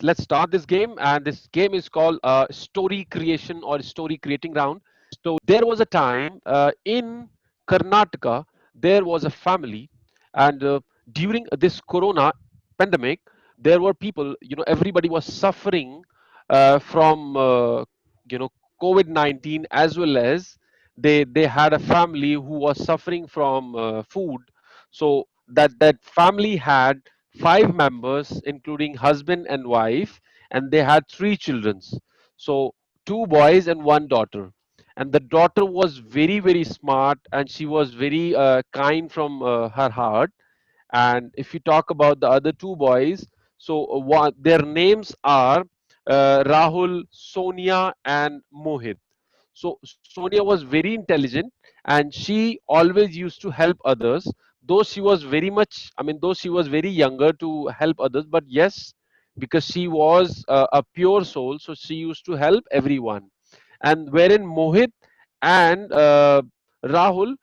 let's start this game. And this game is called story creation or story creating round. So there was a time in Karnataka, there was a family, and during this Corona pandemic, there were people, everybody was suffering from, you know, COVID-19, as well as they had a family who was suffering from food. So that family had five members, including husband and wife, and they had three children. So two boys and one daughter, and the daughter was very smart, and she was very kind from her heart. And if you talk about the other two boys, so their names are Rahul, Sonia, and Mohit. So Sonia was very intelligent, and she always used to help others. Though she was very much, I mean, though she was very younger to help others, but yes, because she was a pure soul, so she used to help everyone. And wherein Mohit and Rahul,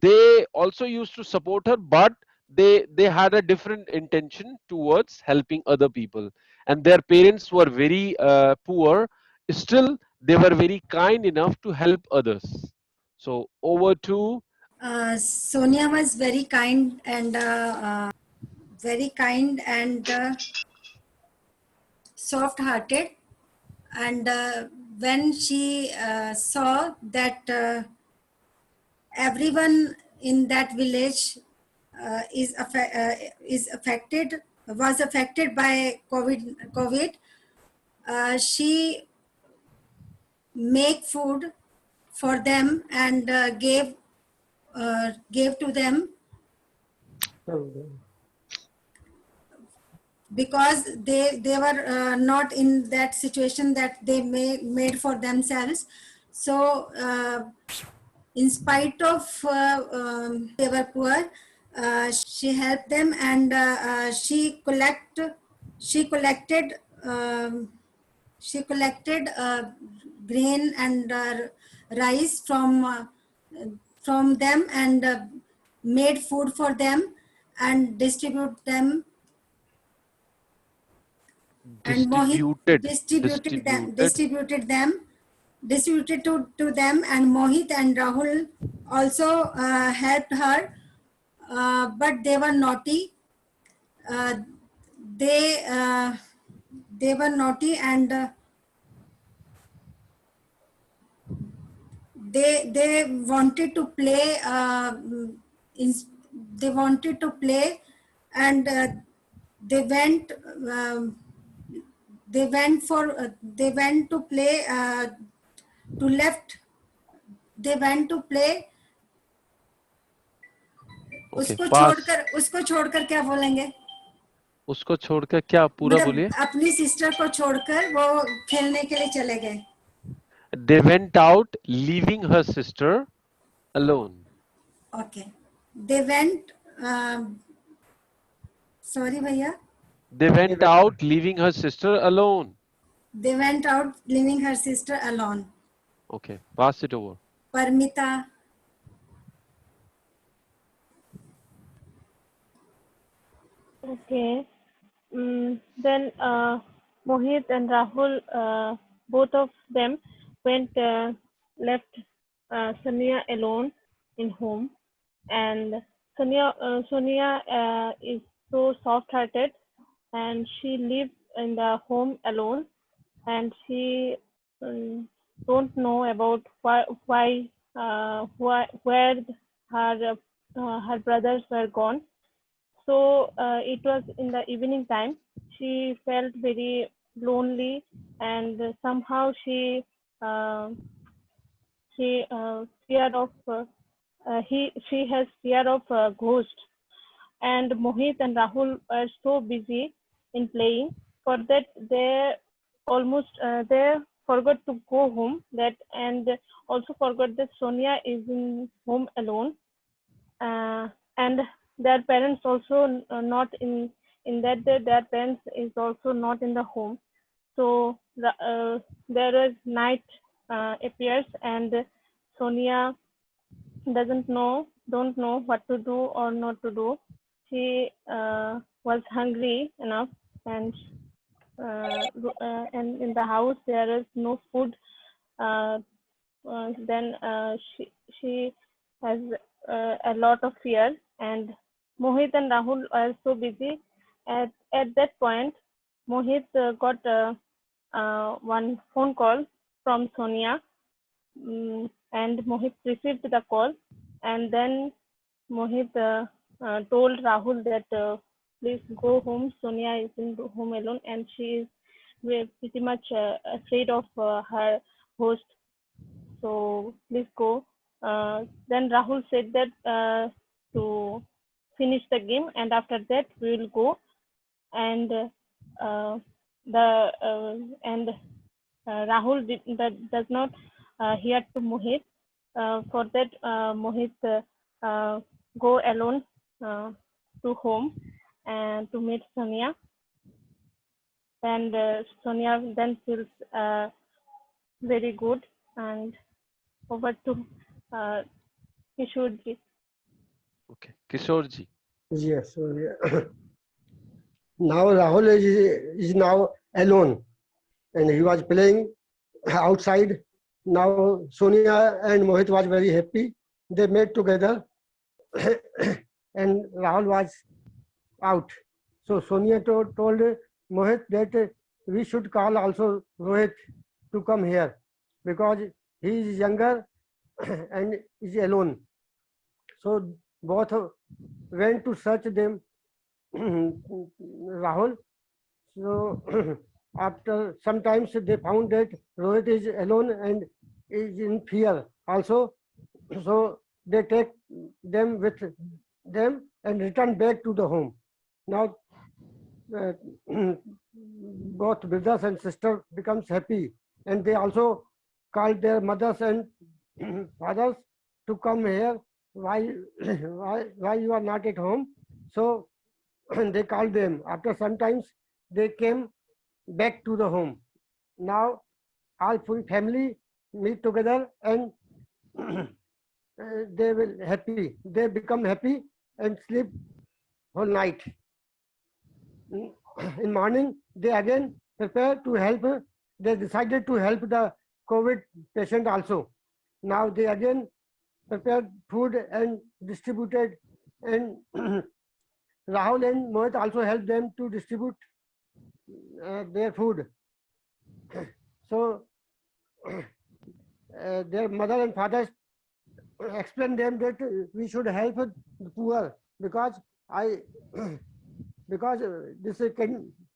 they also used to support her, but they had a different intention towards helping other people. And their parents were very poor. Still, they were very kind enough to help others. So over to Sonia was very kind and soft-hearted. And when she saw that everyone in that village is affected was affected by COVID, she make food for them and gave to them, because they were not in that situation that they made for themselves. So in spite of they were poor, she helped them, and she collected she collected grain and rice from them, and made food for them and and Mohit distributed to them, and Mohit and Rahul also helped her, but they were naughty. Uh, they uh, they were naughty, and they wanted to play. In, they wanted to play, and they went. They went to play to left. They went to play. okay pass. उसको छोड़कर क्या बोलेंगे? उसको छोड़कर क्या पूरा मतलब बोलिए. अपनी सिस्टर को छोड़कर वो खेलने के लिए चले गए. They went out, leaving her sister alone. Okay. They went. Sorry, भैया. They went out, leaving her sister alone. They went out, leaving her sister alone. Okay, pass it over. Parmita. Okay. Then Mohit and Rahul, both of them went left Sonia alone in home, and Sonia is so soft-hearted, and she lives in the home alone, and she don't know about where her brothers were gone. So it was in the evening time. She felt very lonely, and somehow she fear of she has fear of ghost. And Mohit and Rahul are so busy in playing. For that, they forgot to go home. That, and also forgot that Sonia is in home alone. And their parents also not in that day, their parents is also not in the home. So there is night appears, and Sonia don't know what to do or not to do. She was hungry enough, and and in the house there is no food. Uh, then she has a lot of fear, and Mohit and Rahul are so busy. At that point, Mohit got one phone call from Sonia, and Mohit received the call, and then Mohit told Rahul that please go home. Sonia is in home alone, and she is pretty much afraid of her host. So please go. Then Rahul said that to finish the game, and after that we will go. And Rahul does not hear to Mohit. For that, Mohit go alone to home and to meet Sonia. And Sonia then feels very good. And over to Kishore ji. Okay, Kishore ji. Yes. So, yeah. Now Rahul is now alone, and he was playing outside. Now Sonia and Mohit was very happy. They met together, and Rahul was out. So Sonia told Mohit that we should call also Rohit to come here because he is younger and is alone. So both went to search them, Rahul. So after sometimes they found that Rohit is alone and is in fear also. So they take them with them and return back to the home. Now both brothers and sister becomes happy, and they also called their mothers and fathers to come here. Why you are not at home? So they called them. After some times they came back to the home. Now all full family meet together, and they will happy. They become happy and sleep whole night. In morning, they again prepare to help. They decided to help the COVID patient also. Now they again prepared food and distributed, and Rahul and Mohit also helped them to distribute their food. So their mother and father explained them that we should help the poor because this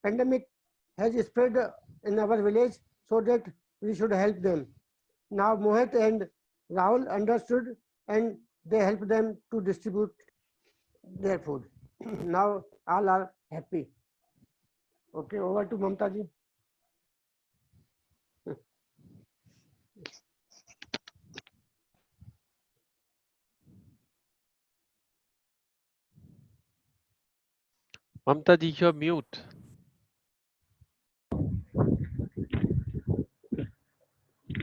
pandemic has spread in our village, so that we should help them. Now Mohit and Rahul understood, and they helped them to distribute their food. Now all are happy. Okay, over to Mamta ji. Mamta ji, you're mute.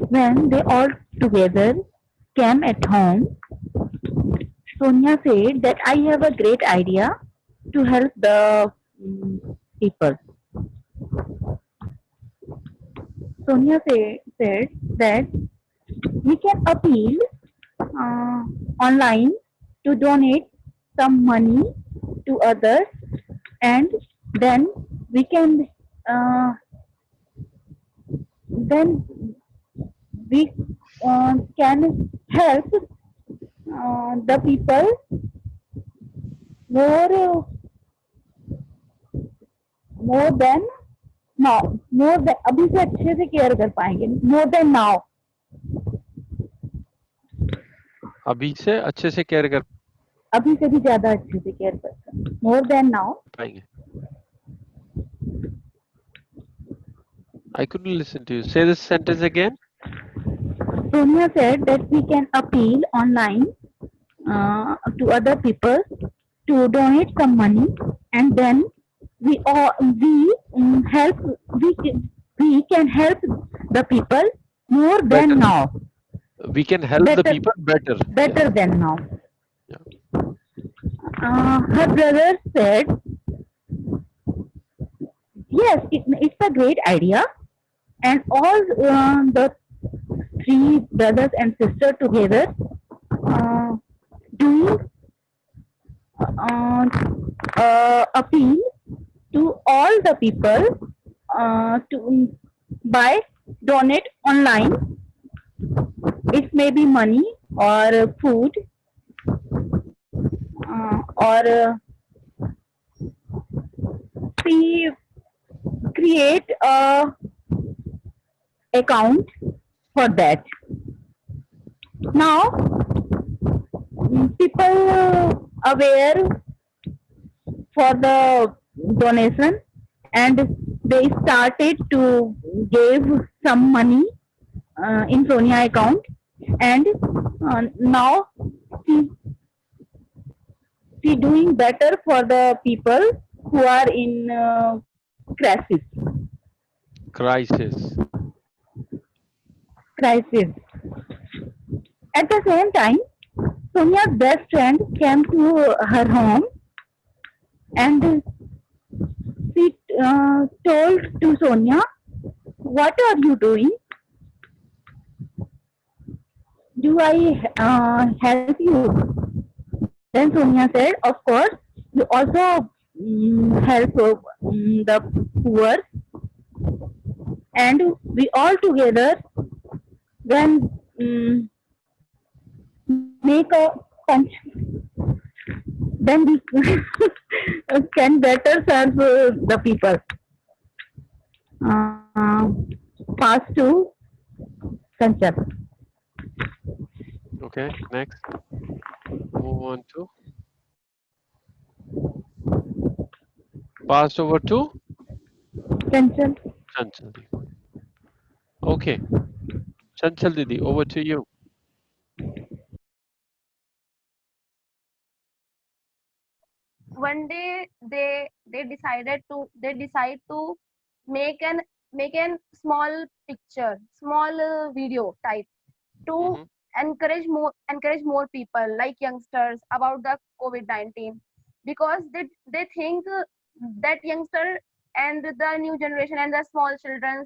When they all together came at home, Sonia said that I have a great idea to help the people. Sonia said that we can appeal online to donate some money to others, and then we can can help the people more than now, more than अभी से अच्छे से care कर पाएंगे, more than now. अभी से अच्छे से केयर कर अभी से भी ज्यादा अच्छे से केयर कर सकते, more than now. पाएंगे. I couldn't listen to you. Say this sentence again. Sonia said that we can appeal online to other people to donate some money, and then we can help the people more than Better. now. We can help the people better. Better than now. Yeah. Her brother said yes, it's a great idea, and all the three brothers and sisters together uh, doing uh, appeal to all the people to buy donate online. It may be money or food or we create a account for that. Now people aware for the donation and they started to give some money in Sonia account, and now she, she doing better for the people who are in crisis. Crisis. crisis. At the same time, Sonia's best friend came to her home and she told to Sonia, "What are you doing? Do I help you?" Then Sonia said, "Of course, you also help the poor, and we all together then make a punch. Then we can better serve the people." Pass to Sanchal. Okay, next. Move on to. Passed over to Sanchal. Chanchal Didi. Okay, Chanchal Didi, over to you. One day they decide to make an small picture, small video type to Mhm. encourage more people like youngsters about the COVID-19, because they think that youngster and the new generation and the small children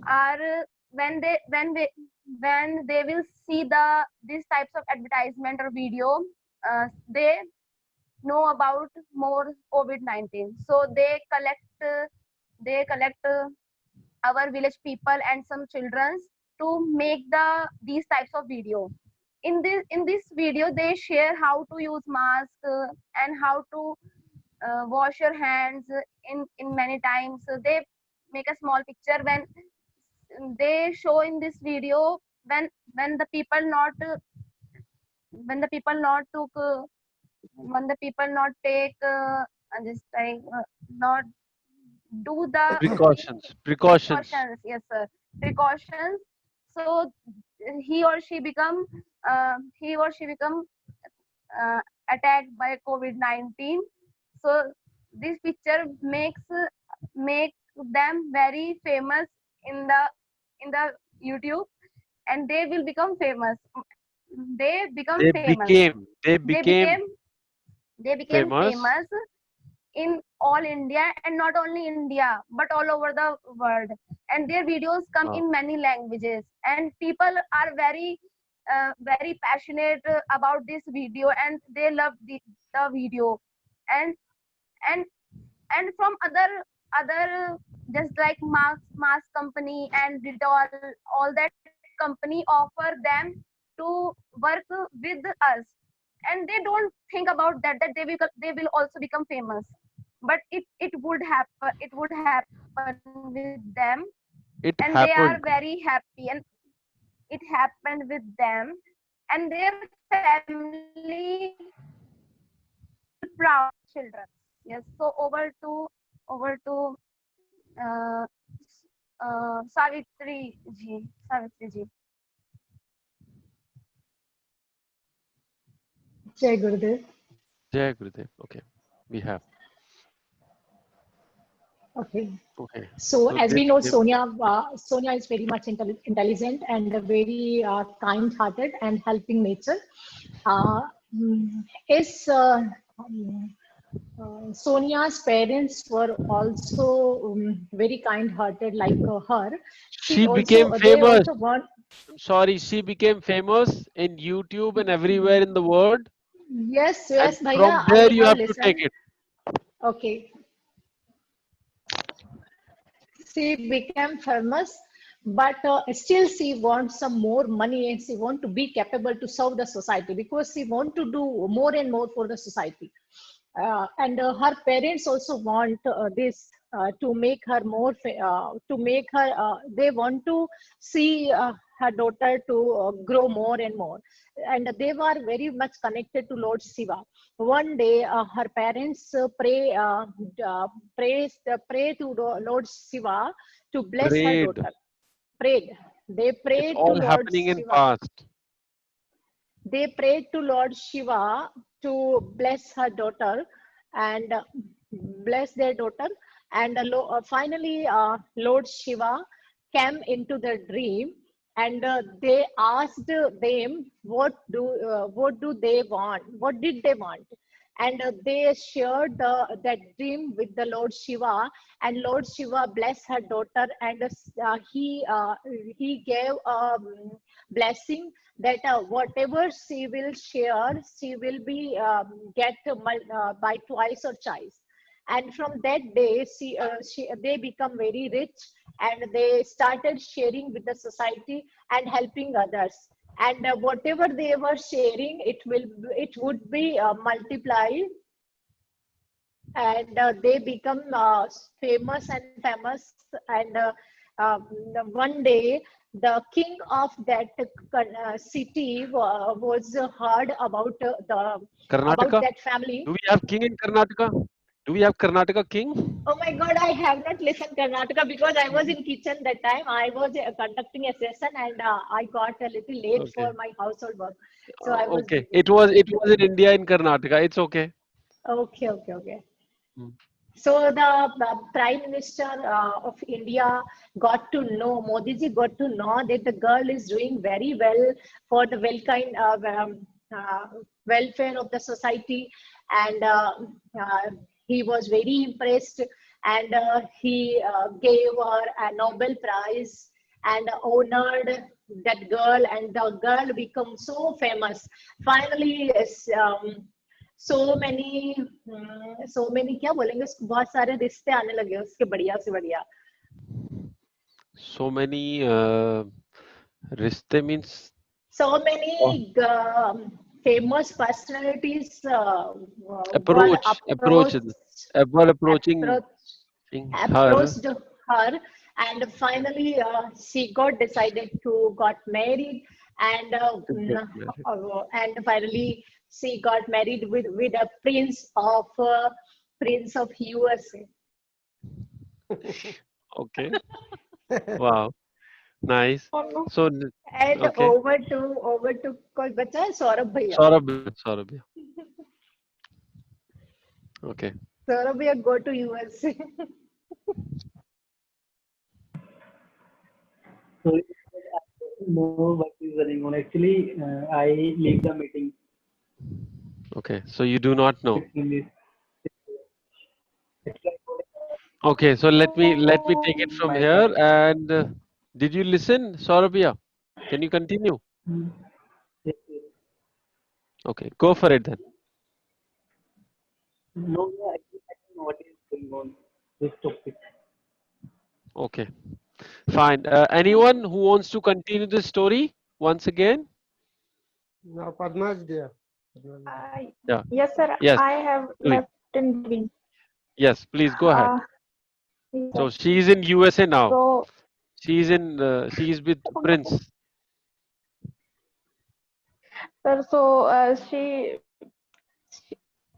are when they will see these types of advertisement or video, they know about more COVID-19. So they collect our village people and some children to make these types of video. In this video, they share how to use mask and how to wash your hands in many times. So they make a small picture when they show in this video when the people not when the people not took when the people not take this like not do the Precautions. Precautions. precautions, yes sir, precautions. So he or she become attacked by COVID-19. So this picture make them very famous in the YouTube, and they will become famous. They become They famous. became. They They became became they became famous. famous in all India, and not only India but all over the world. And their videos come Wow. in many languages, and people are very passionate about this video, and they love the video. And and and from other just like mask company and Dettol, all that company offer them to work with us, and they don't think about that they will also become famous. But it would happen with them, It and they are happened. very happy, and it happened with them, and their family proud children. Yes, so over to uh, Savitri ji. Jai Gurudev. Jai Gurudev. Okay, we have. Okay. Okay. So So as we know, they Sonia is very much intelligent and a very kind-hearted and helping nature. Uh, is Sonia's parents were also very kind-hearted like her. She became They famous. also want. I'm sorry, she became famous in YouTube and everywhere in the world. Yes, And yes, from Bhaiya, there I you have have to take listened. it. Okay, she became famous, but still she wants some more money and she want to be capable to serve the society because she want to do more and more for the society. And her parents also want this to make her more to make her they want to see her daughter to grow more and more, and they were very much connected to Lord Shiva. One day her parents pray to Lord Shiva to bless her Prayed. daughter. Prayed. They It's prayed to all Lord happening in Shiva. past. They prayed to Lord Shiva to bless her daughter and bless their daughter. And finally, Lord Shiva came into the dream, and they asked them what do they want, what did they want, and they shared that dream with the Lord Shiva, and Lord Shiva blessed her daughter, and he gave blessing that whatever she will share, she will be get by twice or thrice. And from that day, they become very rich, and they started sharing with the society and helping others. And whatever they were sharing, it would be multiplied, and they become famous and famous. And one day the king of that city was heard about Karnataka? that family. Do we have king in Karnataka? Do we have Karnataka king? Oh my god, I have not listened Karnataka because I was in kitchen that time. I was conducting a session, and I got a little late Okay. for my household work, so I was Okay. busy. It was in India in Karnataka. It's okay. Okay, okay, okay. Hmm. So the Prime Minister of India got to know, Modi ji got to know that the girl is doing very well for the uh, welfare of the society, and he was very impressed, and he gave her a Nobel Prize and honored that girl, and the girl became so famous. Finally, yes, so many क्या बोलेंगे उसको, बहुत सारे रिश्ते आने लगे उसके बढ़िया से बढ़िया. So many riste means So oh, many famous personalities were approach were approaching approach, her. approached her, and finally she got decided to got married, and To get married. and finally she got married with a prince of USA. Okay. Wow. Nice. Oh no. So And okay. over to कोई बचा है? सौरभ भैया. Saurabh. Okay. Saurabh भैया go to USA. So I don't know what is going on. Actually, I leave the meeting. Okay. So you do not know. 6 minutes. It's like Okay. So let me take it from my here. side. And did you listen, Saurabh? Can you continue? Hmm. Yes, yes. Okay. Go for it then. No, I don't know what is going on. This topic. Okay. Fine. Anyone who wants to continue the story once again? Now Padma is there. Padma is there. Yeah. Yes, sir. Yes. I have Please. left in between. Yes. Please go ahead. Yes, So sir. she's in USA now. So, She's with Prince. sir,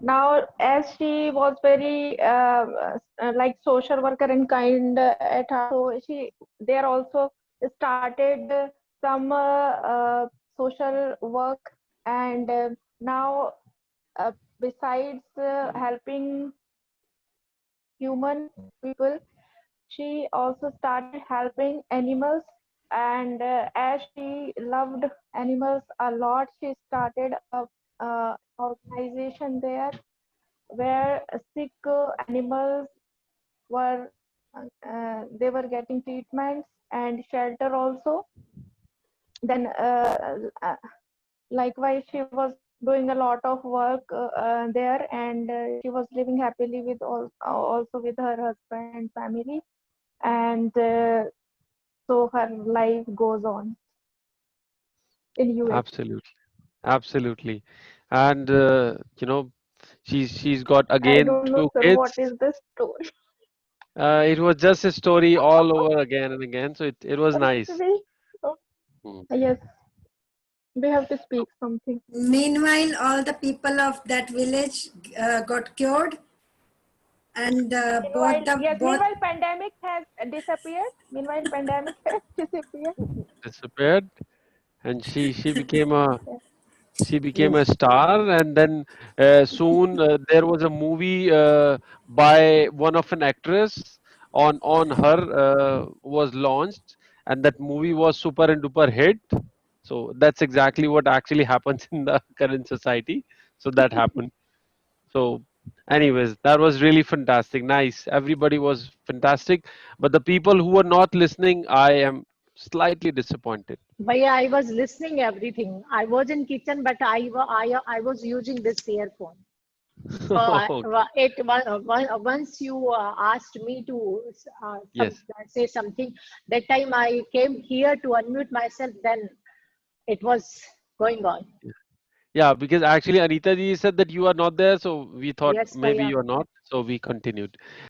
now as she was very like social worker and kind at her, so there also started some social work, and now besides helping human people, she also started helping animals. And as she loved animals a lot, she started a organization there, where sick animals were they were getting treatments and shelter also. Then likewise she was doing a lot of work there, and she was living happily with also with her husband and family, and so her life goes on in US. Absolutely, absolutely. And she's got I again don't know, two sir, what kids. is the story? It was just a story all over again and again, so it was nice. We, oh, Mm. yes, we have to speak something. Meanwhile, all the people of that village got cured, and both Meanwhile, the yes, both meanwhile pandemic has disappeared. Meanwhile pandemic has disappeared. Disappeared, and she became a Yes. star, and then soon there was a movie by one of an actress on her was launched, and that movie was super and duper hit. So that's exactly what actually happens in the current society. So that happened. So, anyways, that was really fantastic. Nice. Everybody was fantastic, but the people who were not listening, I am slightly disappointed. Bhaiya, I was listening everything. I was in kitchen, but I was using this earphone. So Okay. once you asked me to Yes. say something, that time I came here to unmute myself. Then it was going on. Yeah, because actually Anita ji said that you are not there, so we thought Yes, maybe Bhaiya. you are not, so we continued.